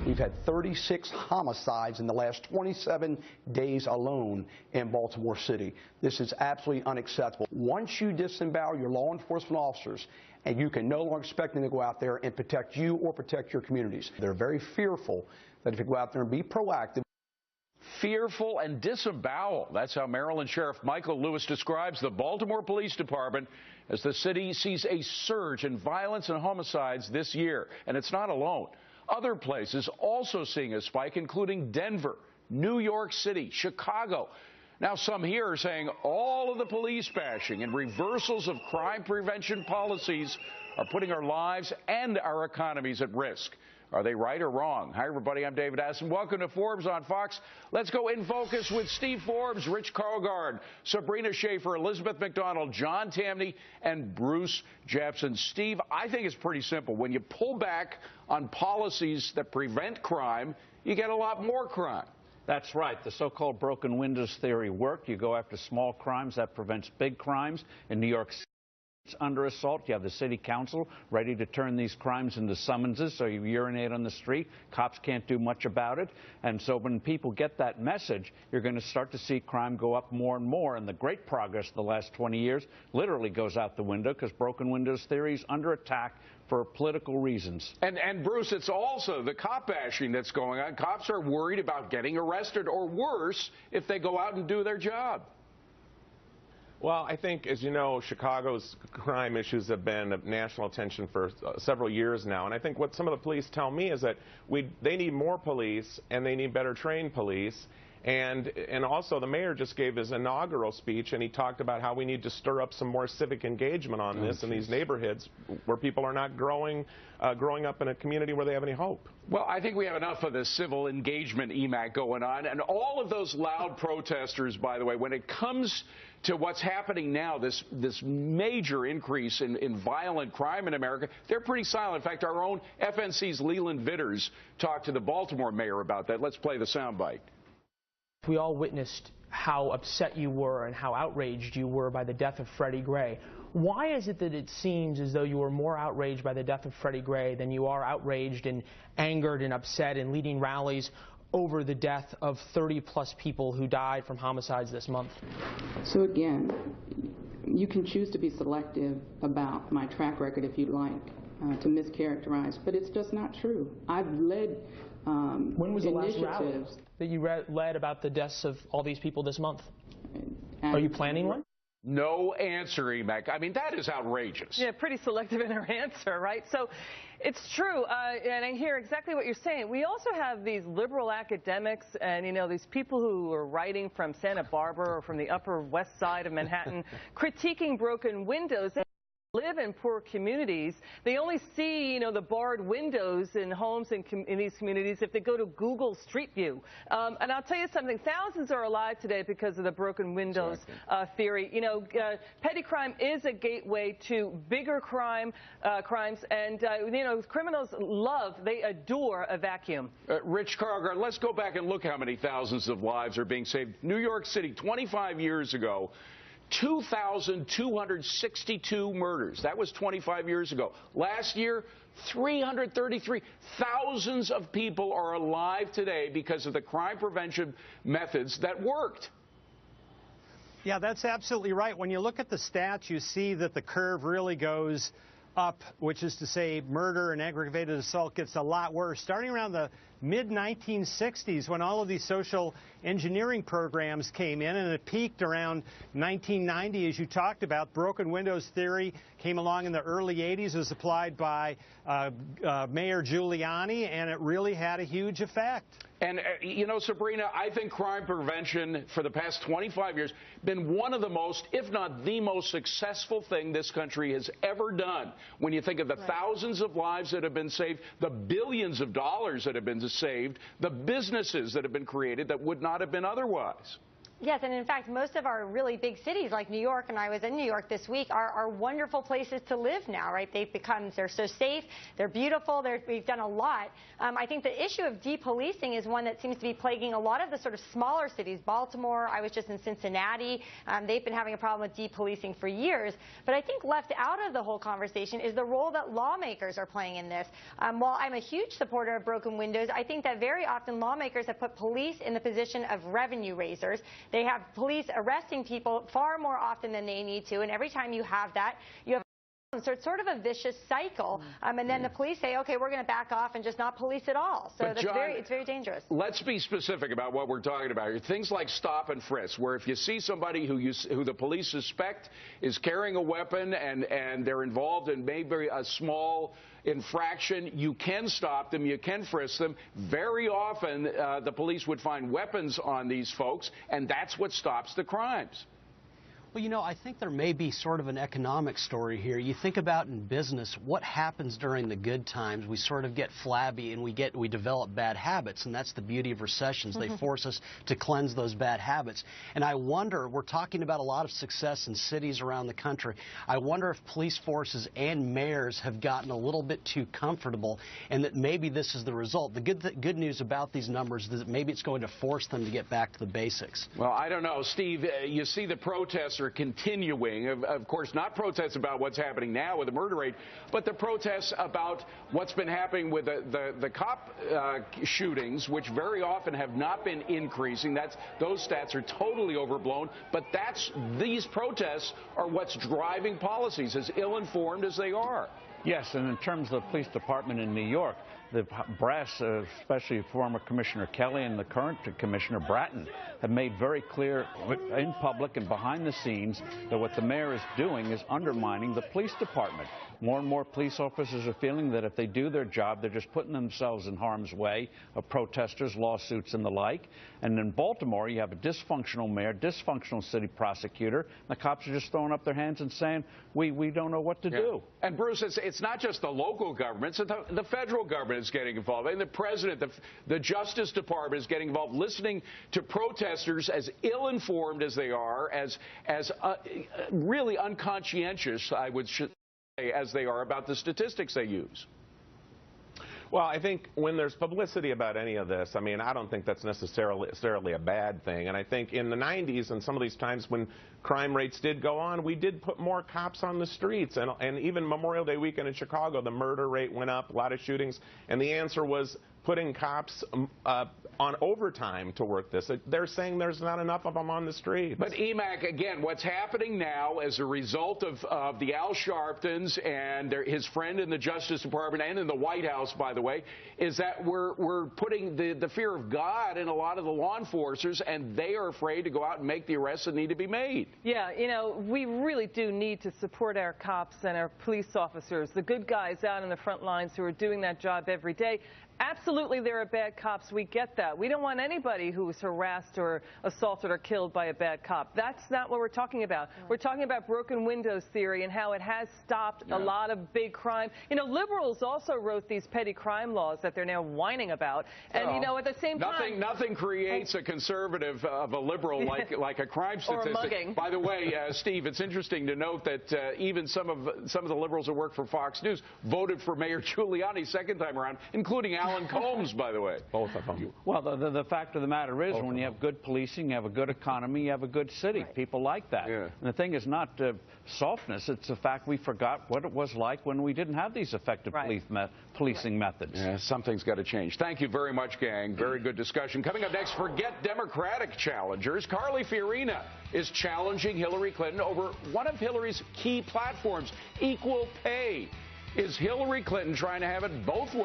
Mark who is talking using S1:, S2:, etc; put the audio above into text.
S1: We've had 36 homicides in the last 27 days alone in Baltimore City. This is absolutely unacceptable. Once you disembowel your law enforcement officers, and you can no longer expect them to go out there and protect you or protect your communities. They're very fearful that if you go out there and be proactive.
S2: Fearful and disembowel. That's how Maryland Sheriff Michael Lewis describes the Baltimore Police Department as the city sees a surge in violence and homicides this year. And it's not alone. Other places also seeing a spike, including Denver, New York City, Chicago. Now, some here are saying all of the police bashing and reversals of crime prevention policies are putting our lives and our economies at risk. Are they right or wrong? Hi, everybody. I'm David Aston. Welcome to Forbes on Fox. Let's go in focus with Steve Forbes, Rich Karlgaard, Sabrina Schaefer, Elizabeth McDonald, John Tamney, and Bruce Jepson. Steve, I think it's pretty simple. When you pull back on policies that prevent crime, you get a lot more crime.
S3: That's right. The so-called broken windows theory worked. You go after small crimes. That prevents big crimes. In New York City, it's under assault. You have the city council ready to turn these crimes into summonses, so you urinate on the street. Cops can't do much about it. And so when people get that message, you're going to start to see crime go up more and more. And the great progress of the last 20 years literally goes out the window because broken windows theory is under attack for political reasons.
S2: And Bruce, it's also the cop bashing that's going on. Cops are worried about getting arrested or worse if they go out and do their job.
S4: Well, I think, as you know, Chicago's crime issues have been of national attention for several years now. And I think what some of the police tell me is that they need more police and they need better trained police. And also the mayor just gave his inaugural speech, and he talked about how we need to stir up some more civic engagement on this in these neighborhoods where people are not growing up in a community where they have any hope.
S2: Well, I think we have enough of this civil engagement EMAC going on. And all of those loud protesters, by the way, when it comes to what's happening now, this major increase in violent crime in America, they're pretty silent. In fact, our own FNC's Leland Vitters talked to the Baltimore mayor about that. Let's play the soundbite.
S5: We all witnessed how upset you were and how outraged you were by the death of Freddie Gray. Why is it that it seems as though you were more outraged by the death of Freddie Gray than you are outraged and angered and upset and leading rallies over the death of 30-plus people who died from homicides this month?
S6: So again, you can choose to be selective about my track record if you'd like, to mischaracterize, but it's just not true. I've led
S5: when was the last rally that you led about the deaths of all these people this month? Are you planning one?
S2: No answer, EMAC. I mean, that is outrageous.
S7: Yeah, pretty selective in her answer, right? So it's true, and I hear exactly what you're saying. We also have these liberal academics and, you know, these people who are writing from Santa Barbara or from the Upper West Side of Manhattan critiquing broken windows. They live in poor communities. They only see, you know, the barred windows in homes in these communities if they go to Google Street View. And I'll tell you something, thousands are alive today because of the broken windows theory. You know, petty crime is a gateway to bigger crimes, and, you know, criminals they adore a vacuum.
S2: Rich Karlgaard, let's go back and look how many thousands of lives are being saved. New York City, 25 years ago, 2,262 murders. That was 25 years ago. Last year, 333. Thousands of people are alive today because of the crime prevention methods that worked.
S8: Yeah, that's absolutely right. When you look at the stats, you see that the curve really goes up, which is to say murder and aggravated assault gets a lot worse. Starting around the mid-1960s, when all of these social engineering programs came in, and it peaked around 1990, as you talked about. Broken windows theory came along in the early 80s, was applied by Mayor Giuliani, and it really had a huge effect.
S2: And, you know, Sabrina, I think crime prevention for the past 25 years been one of the most, if not the most successful thing this country has ever done. When you think of the thousands of lives that have been saved, the billions of dollars that have been saved, the businesses that have been created that would not have been otherwise.
S9: Yes, and in fact, most of our really big cities like New York, and I was in New York this week, are wonderful places to live now, right? They're so safe, they're beautiful, we've done a lot. I think the issue of depolicing is one that seems to be plaguing a lot of the sort of smaller cities. Baltimore, I was just in Cincinnati, they've been having a problem with depolicing for years. But I think left out of the whole conversation is the role that lawmakers are playing in this. While I'm a huge supporter of broken windows, I think that very often lawmakers have put police in the position of revenue raisers. They have police arresting people far more often than they need to, and every time you have that, you have so it's sort of a vicious cycle, and then the police say, okay, we're going to back off and just not police at all. So that's
S2: John,
S9: it's very dangerous.
S2: Let's be specific about what we're talking about here. Things like stop and frisk, where if you see somebody who the police suspect is carrying a weapon and they're involved in maybe a small infraction, you can stop them, you can frisk them. Very often, the police would find weapons on these folks, and that's what stops the crimes.
S10: Well, you know, I think there may be sort of an economic story here. You think about in business, what happens during the good times? We sort of get flabby and we develop bad habits, and that's the beauty of recessions. They force us to cleanse those bad habits. And I wonder, we're talking about a lot of success in cities around the country. I wonder if police forces and mayors have gotten a little bit too comfortable, and that maybe this is the result. The good news about these numbers is that maybe it's going to force them to get back to the basics.
S2: Well, I don't know, Steve. You see the protests are continuing. Of course, not protests about what's happening now with the murder rate, but the protests about what's been happening with the cop shootings, which very often have not been increasing. Those stats are totally overblown, but these protests are what's driving policies, as ill-informed as they are.
S3: Yes, and in terms of the police department in New York, the brass, especially former Commissioner Kelly and the current Commissioner Bratton, have made very clear in public and behind the scenes that what the mayor is doing is undermining the police department. More and more police officers are feeling that if they do their job, they're just putting themselves in harm's way of protesters, lawsuits, and the like. And in Baltimore, you have a dysfunctional mayor, dysfunctional city prosecutor. And the cops are just throwing up their hands and saying, we don't know what to do.
S2: And Bruce, it's not just the local government, it's the federal government is getting involved. And the president, the Justice Department is getting involved, listening to protesters as ill-informed as they are, as really unconscientious, I would say, as they are about the statistics they use.
S4: Well, I think when there's publicity about any of this, I mean, I don't think that's necessarily a bad thing. And I think in the 90s and some of these times when crime rates did go on, we did put more cops on the streets. And even Memorial Day weekend in Chicago, the murder rate went up, a lot of shootings. And the answer was putting cops on overtime to work this. They're saying there's not enough of them on the streets.
S2: But EMAC, again, what's happening now as a result of the Al Sharptons and his friend in the Justice Department and in the White House, by the way, is that we're putting the fear of God in a lot of the law enforcers, and they are afraid to go out and make the arrests that need to be made.
S7: Yeah, you know, we really do need to support our cops and our police officers, the good guys out in the front lines who are doing that job every day. Absolutely, there are bad cops. We get that. We don't want anybody who is harassed or assaulted or killed by a bad cop. That's not what we're talking about. We're talking about broken windows theory and how it has stopped a lot of big crime. You know, liberals also wrote these petty crime laws that they're now whining about. And, you know, at the same time...
S2: Nothing creates a conservative of a liberal like a crime statistic.
S7: Or a mugging.
S2: By the way, Steve, it's interesting to note that even some of the liberals who work for Fox News voted for Mayor Giuliani second time around, including Alan Combs, by the way.
S4: Both of them.
S3: Well, the fact of the matter is, when you have good policing, you have a good economy, you have a good city. Right. People like that. Yeah. And the thing is not softness. It's the fact we forgot what it was like when we didn't have these effective policing methods.
S2: Yeah, something's got to change. Thank you very much, gang. Very good discussion. Coming up next, forget Democratic challengers. Carly Fiorina is challenging Hillary Clinton over one of Hillary's key platforms, equal pay. Is Hillary Clinton trying to have it both ways?